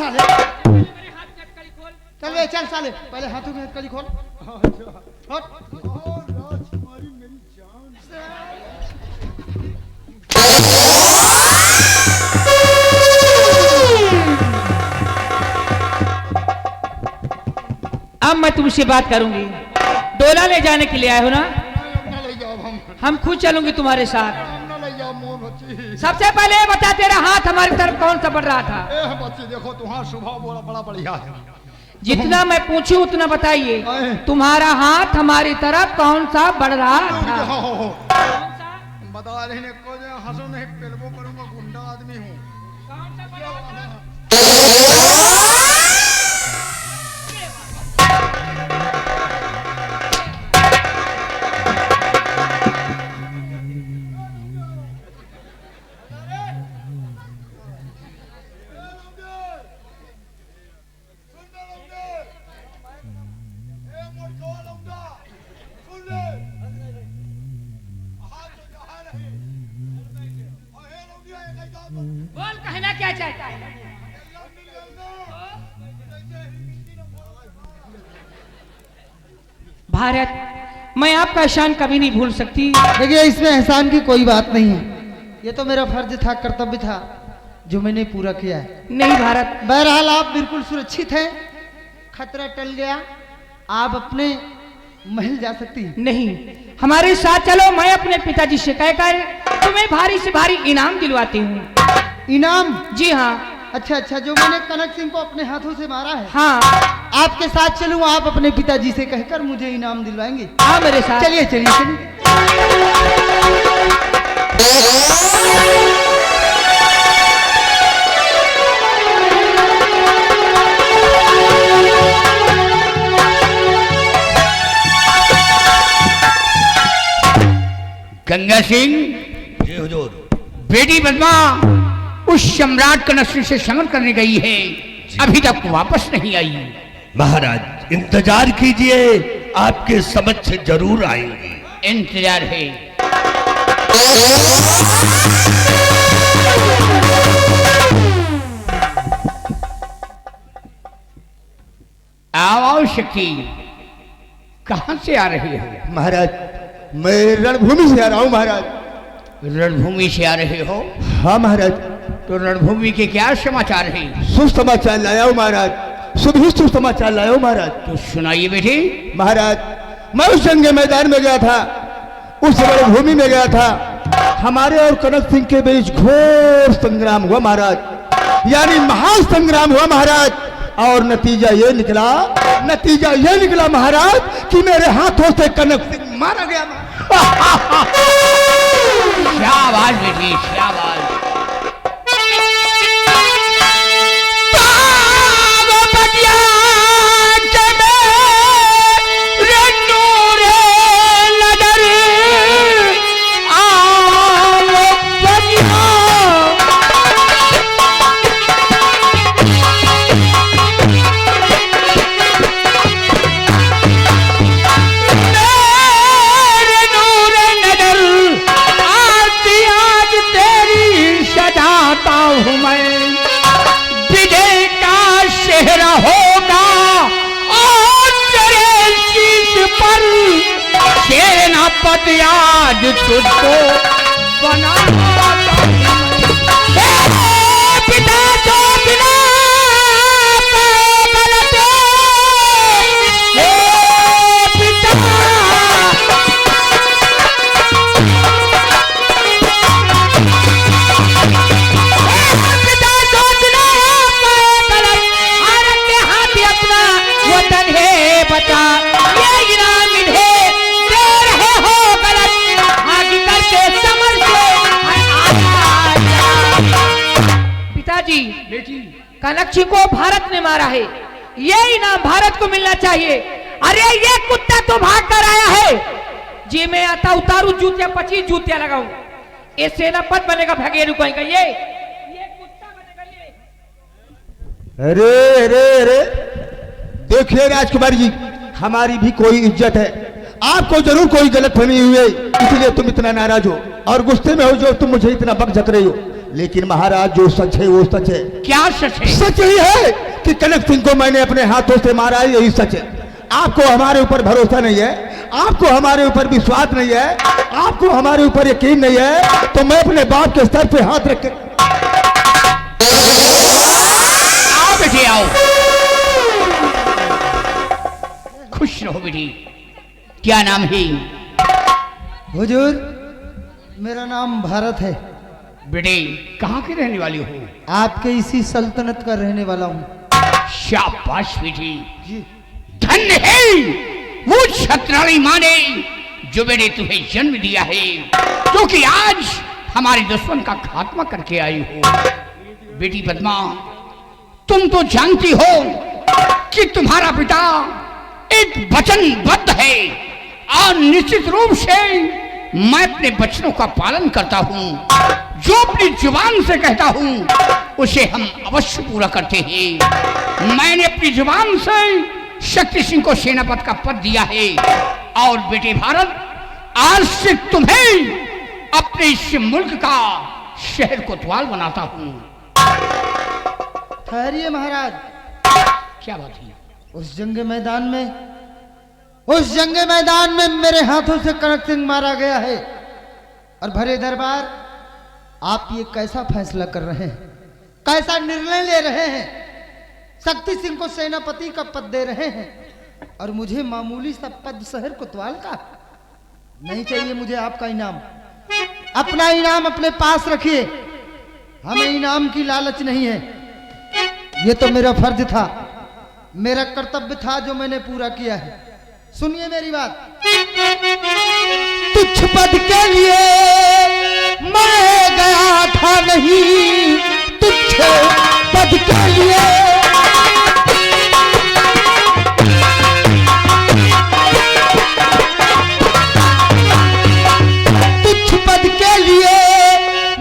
साले। चल बे चल साले, पहले हाथों में हथकड़ी खोल। हट। राजकुमारी मेरी जान। अब मैं तुमसे बात करूंगी। डोला ले जाने के लिए आए हो ना? ना ले जाओ हम खुद चलूंगी तुम्हारे साथ। ना ले जाओ मोह बच्ची। सबसे पहले ये बता, तेरा हाथ हमारी तरफ कौन सा बढ़ रहा था? ए बच्ची देखो तुम्हारा स्वभाव बड़ा बढ़िया है। जितना मैं पूछूं उतना बताइए। तुम्हारा हाथ हमारी तरफ कौन सा बढ़ रहा था? बता रही ने को हंसो नहीं पेलबो करूंगा, गुंडा आदमी हूँ। बोल, कहना क्या चाहता है? भारत, मैं आपका एहसान कभी नहीं भूल सकती। देखिए इसमें एहसान की कोई बात नहीं है, ये तो मेरा फर्ज था, कर्तव्य था जो मैंने पूरा किया है। नहीं भारत, बहरहाल आप बिल्कुल सुरक्षित हैं, खतरा टल गया, आप अपने महल जा सकती हैं। नहीं, हमारे साथ चलो। मैं अपने पिताजी से कहकर तुम्हें भारी से भारी इनाम दिलवाती हूँ। इनाम? जी हाँ। अच्छा, जो मैंने कनक सिंह को अपने हाथों से मारा है। हाँ। आपके साथ चलूं, आप अपने पिताजी से कहकर मुझे इनाम दिलवाएंगे? हाँ मेरे साथ। चलिए चलिए चलिए। गंगा सिंह, जी हुजूर। बेटी बदमा उस सम्राट कनक सिंह से संगम करने गई है, अभी तक वापस नहीं आई। महाराज इंतजार कीजिए, आपके समक्ष जरूर आएंगे। इंतजार है। आओ शक्ति, कहां से आ रही हो? महाराज मैं रणभूमि से आ रहा हूँ महाराज। रणभूमि से आ रहे हो? हाँ महाराज। तो रणभूमि के क्या समाचार हैं? सुसमाचार लाया हूँ महाराज, शुभ सुसमाचार लाया हूँ महाराज। तो सुनाइए बेटे। महाराज मैं उस जंग के मैदान में गया था, उस रणभूमि में गया था, हमारे और कनक सिंह के बीच घोर संग्राम हुआ महाराज, यानी महासंग्राम हुआ महाराज। और नतीजा ये निकला महाराज कि मेरे हाथों से कनक सिंह मारा गया। शाबाश बेटी, शाबाश। पति आज तुझको बना पिता तो बिना गलते पिता पिता तो बिना गलत भारत के हाथी अपना वतन है बता, ये इनाम इन्हें बेटी। कनक सिंह को भारत ने मारा है, ये इनाम भारत को मिलना चाहिए। अरे ये कुत्ता तो भाग कर आया है, जी मैं आता उतारू जूतिया 25 जूतिया लगाऊं, ये सेनापति बनेगा भगेरू कहीं का, ये कुत्ता बनेगा ये। अरे अरे अरे देखिए राजकुमार जी, हमारी भी कोई इज्जत है, आपको जरूर कोई गलतफहमी हुई है, इसलिए तुम इतना नाराज हो और गुस्से में हो जो तुम मुझे इतना बक झक रही हो। लेकिन महाराज जो सच है वो सच है। क्या सच है? सच यही है कि कनक सिंह को मैंने अपने हाथों से मारा है, यही सच है। आपको हमारे ऊपर भरोसा नहीं है, आपको हमारे ऊपर विश्वास नहीं है, आपको हमारे ऊपर यकीन नहीं है, तो मैं अपने बाप के सर पे हाथ रख के आओ बेटे आओ, खुश रहो बेटी। क्या नाम है? हुजूर, मेरा नाम भारत है। बेटे कहाँ की रहने वाली हो? आपके इसी सल्तनत का रहने वाला हूँ। शाबाश बेटी, जी। धन्य है वो छत्राणी माँ ने जो बेटे तुम्हें जन्म दिया है, क्योंकि आज हमारे दुश्मन का खात्मा करके आई हो। बेटी पद्मा, तुम तो जानती हो कि तुम्हारा पिता एक वचनबद्ध है और निश्चित रूप से मैं अपने वचनों का पालन करता हूँ। जो अपनी जुबान से कहता हूँ उसे हम अवश्य पूरा करते हैं। मैंने अपनी जुबान से शक्ति सिंह को सेनापति का पद दिया है और बेटे भारत, आज से तुम्हें अपने इस मुल्क का शहर कोतवाल बनाता हूँ। ठहरिए महाराज। क्या बात है? उस जंगे मैदान में मेरे हाथों से कनक सिंह मारा गया है, और भरे दरबार आप ये कैसा फैसला कर रहे हैं, कैसा निर्णय ले रहे हैं? शक्ति सिंह को सेनापति का पद दे रहे हैं और मुझे मामूली सा पद शहर कोतवाल का? नहीं चाहिए मुझे आपका इनाम। अपना इनाम अपने पास रखिए, हमें इनाम की लालच नहीं है। ये तो मेरा फर्ज था, मेरा कर्तव्य था जो मैंने पूरा किया है। सुनिए मेरी बात। तुच्छ पद के लिए मैं गया था नहीं, तुच्छ पद के लिए तुच्छ पद के लिए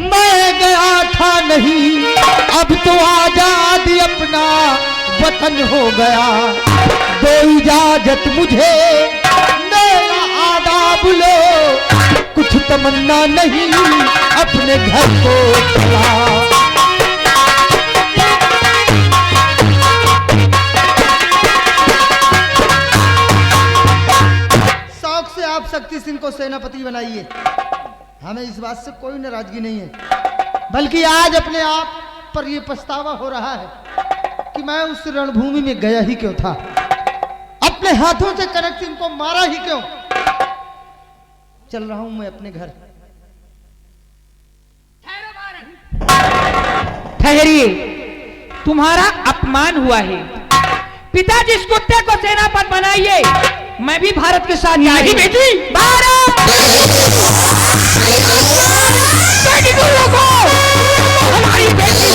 मैं गया था नहीं, अब तो आजाद अपना वतन हो गया। दो इजाजत मुझे, मेरा आदाब लो, कुछ तमन्ना नहीं अपने घर को चला। शौक से आप शक्ति सिंह को सेनापति बनाइए, हमें इस बात से कोई नाराजगी नहीं है, बल्कि आज अपने आप पर यह पछतावा हो रहा है कि मैं उस रणभूमि में गया ही क्यों था, अपने हाथों से कनक सिंह को मारा ही क्यों। चल रहा हूं मैं अपने घर। ठहरिए, तुम्हारा अपमान हुआ है। पिता जिस कुत्ते को सेनापति बनाइए, मैं भी भारत के साथ नहीं बेटी, भारत बेटी तुम लोगों, हमारी बेटी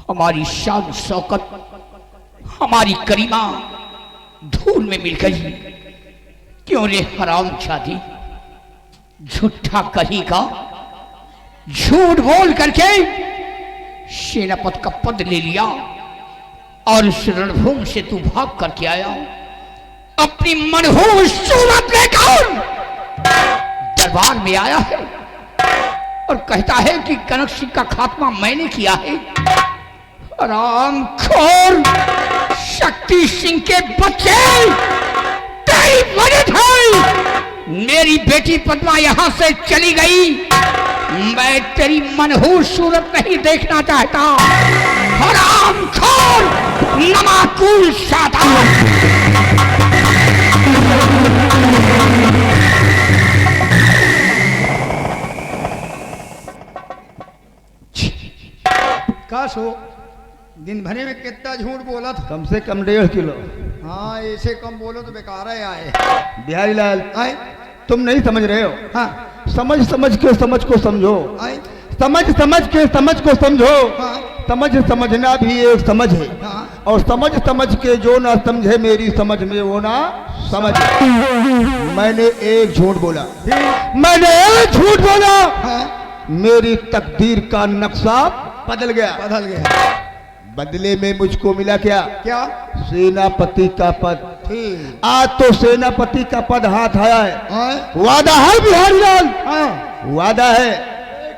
हमारी शान शौकत, हमारी करीमा धूल में मिल गई। क्यों रे हराम जादी, झूठा कहीं का झूठ बोल करके सेनापति का पद ले लिया और उस रणभूमि से तू भाग करके आया, अपनी मनहूस सूरत लेकर दरबार में आया है और कहता है कि कनक सिंह का खात्मा मैंने किया है। रामखोर शक्ति सिंह के बच्चे, तेरी वजह है मेरी बेटी पद्मा यहां से चली गई। मैं तेरी मनहूस सूरत नहीं देखना चाहता। रामखोर नमाकूल सादा। काश हो, दिन भरे में कितना झूठ बोला था। कम से कम 1.5 किलो। हाँ, ऐसे कम बोलो तो बेकार है आए। बिहारी लाल, आए तुम नहीं समझ रहे हो। हाँ, समझ समझ के समझ को समझो, आए समझ समझ के समझ को समझो। हाँ, समझ समझना भी एक समझ है, हाँ। और समझ समझ के जो ना समझे मेरी समझ में वो ना समझ। मैंने एक झूठ बोला, मैंने एक झूठ बोला, हाँ, मेरी तकदीर का नक्शा बदल गया। बदल गया। बदले में मुझको मिला क्या? क्या? सेनापति का पद। ठीक। आज तो सेनापति का पद हाथ आया है। हाँ? वादा है बिहारी लाल, हाँ? वादा है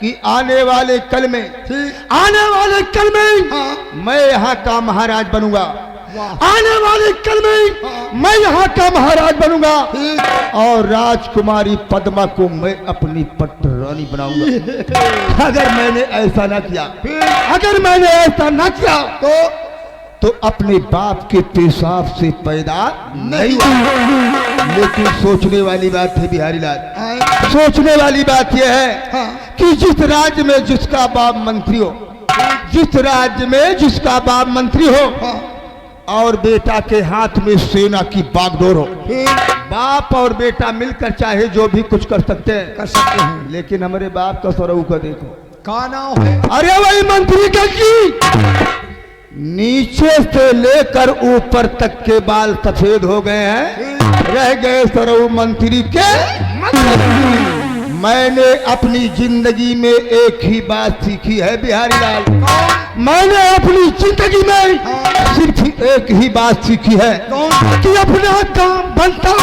कि आने वाले कल में, ठीक। आने वाले कल में हाँ? मैं यहाँ का महाराज बनूंगा। वाह। आने वाले कल में हाँ। मैं यहाँ का महाराज बनूंगा ठीक। और राजकुमारी पद्मा को मैं अपनी पटरानी बनाऊंगा। अगर मैंने ऐसा ना किया, अगर मैंने ऐसा ना किया तो अपने बाप के पेशाब से पैदा नहीं हुआ। लेकिन सोचने वाली बात है बिहारी लाल, हाँ? सोचने वाली बात यह है हाँ? कि जिस राज्य में जिसका बाप मंत्री हो, जिस राज्य में जिसका बाप मंत्री हो हाँ? और बेटा के हाथ में सेना की बागडोर हो, ठीक। बाप और बेटा मिलकर चाहे जो भी कुछ कर सकते हैं, कर सकते हैं। लेकिन हमारे बाप का सरऊ का देखो, का नाम है? अरे वही मंत्री का जी नीचे से लेकर ऊपर तक के बाल सफेद हो गए हैं, रह गए सरऊ मंत्री के। मैंने अपनी जिंदगी में एक ही बात सीखी है बिहारी लाल, मैंने अपनी जिंदगी में सिर्फ एक ही बात सीखी है कि अपना काम बनता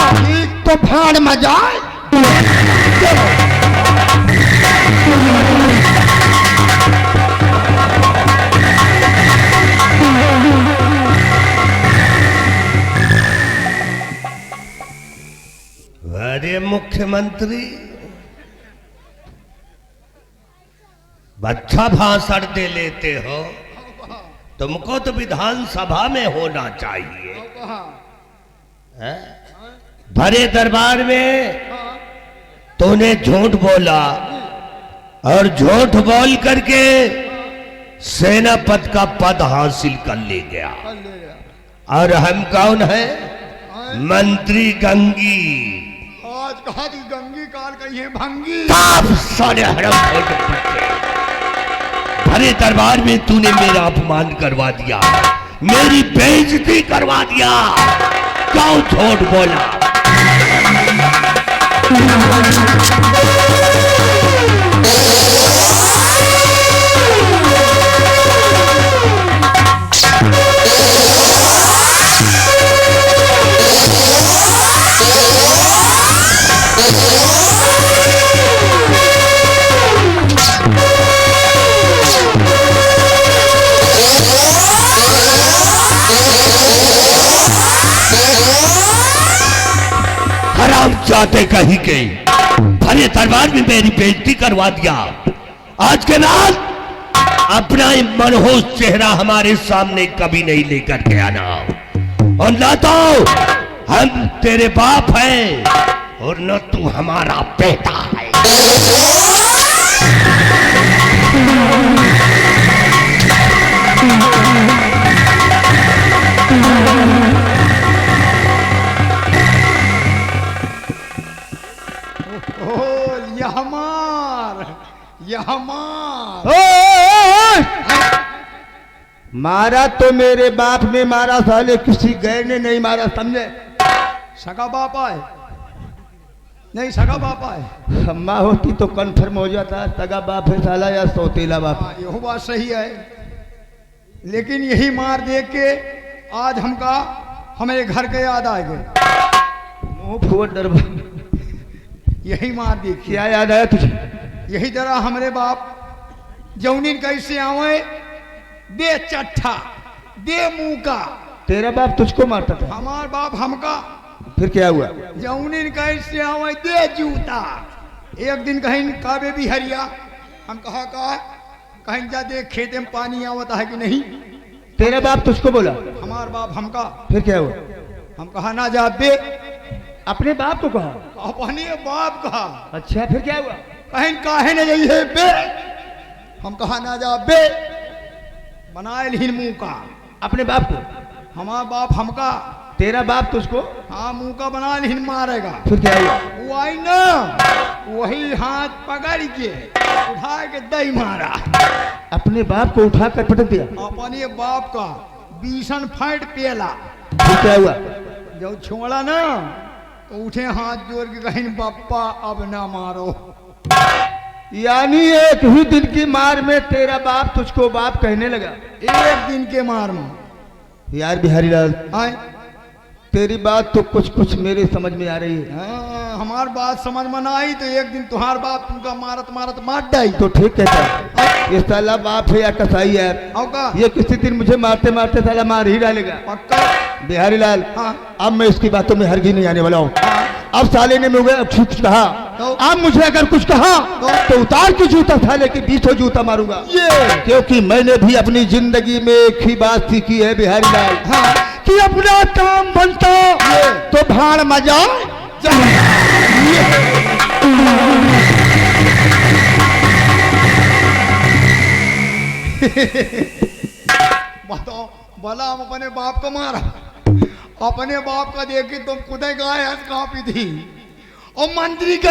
तो भाड़ में जाए। अरे मुख्यमंत्री, अच्छा भाषण दे लेते हो, तुमको तो विधानसभा में होना चाहिए। हैं? भरे दरबार में तूने झूठ बोला और झूठ बोल करके सेनापति का पद हासिल कर ले गया। और हम कौन है? मंत्री गंगी। आज कहा कि गंगी काल कही है भंगी। सारे हरम भरे दरबार में तूने मेरा अपमान करवा दिया, मेरी बेइज्जती करवा दिया। क्यों झूठ बोला? चाहते कहीं के भरे दरबार में मेरी बेइज्जती करवा दिया। आज के बाद अपना मनहूस चेहरा हमारे सामने कभी नहीं लेकर के आना, और न तो हम तेरे बाप हैं और न तू हमारा बेटा है। मारा तो मेरे बाप ने मारा, साले किसी गैर ने नहीं मारा, समझे? सगा बापा है नहीं, सगा बापा है। अम्मा होती तो कन्फर्म हो जाता सगा बाप है साला या सौतेला बाप। यह बात सही है, लेकिन यही मार देख के आज हमका हमारे घर के याद आ गए। मुंह फुआ डरबा। यही मार देख क्या याद आया तुझे? यही तरह हमारे बाप जौनीन कैसे आवे, दे चट्ठा दे मुंह का। तेरा बाप तुझको मारता था? हमार बाप हमका। फिर क्या हुआ? जौनीन कैसे आवे दे जूता। एक दिन कहीं काबे भी हरिया, हम कहा कहीं जा देख खेते में पानी आवता है कि नहीं। तेरा बाप तुझको बोला? हमार बाप हमका। फिर क्या हुआ? हम कहा ना जा बे। अपने बाप को कहा? अपने बाप कहा। अच्छा फिर क्या हुआ? कहीं काहे न जाइए बे। हम कहा ना जा बे, बनाए लिहिन मुंह का। अपने बाप को? हमारा बाप हमका। तेरा बाप तुझको? हाँ, मुंह का बना लिहिन मारेगा। फिर क्या हुआ? वो आई ना, वही हाथ पकड़ के उठा के दही मारा। अपने बाप को उठा कर पटक दिया? अपने बाप का बीसन फाइट पेला। फिर क्या हुआ? जब छोड़ा ना तो उठे हाथ जोड़ के कहीं पप्पा अब ना मारो। यानी एक ही दिन की मार में तेरा बाप तुझको बाप कहने लगा। एक दिन के मार में। यार बिहारी लाल, आए तेरी बात तो कुछ कुछ मेरे समझ में आ रही है। हाँ, हमार बात समझ में ना आई तो एक दिन तुम्हार बाप तुमका मारत मारत मार डाई। तो ठीक कहता है, ये साला बाप है या कसाई यार, आओ का ये किसी दिन मुझे मारते मारते साला मार ही डालेगा। पक्का। बिहारी लाल, हाँ। अब मैं इसकी बातों में हरगिज नहीं आने वाला हूँ। हाँ। अब साले ने मुझे कुछ कहा, तो? अब मुझे अगर कुछ कहा तो उतार के जूता साले के 20 जूता मारूंगा। ये क्योंकि मैंने भी अपनी जिंदगी में एक ही बात सीखी है बिहारी लाल, हाँ कि अपना काम बनता तो भाड़ मजा। बताओ, भला हम अपने बाप को मारा, अपने बाप का देखी तुम खुदे गाय हंस कापी थी और मंत्री का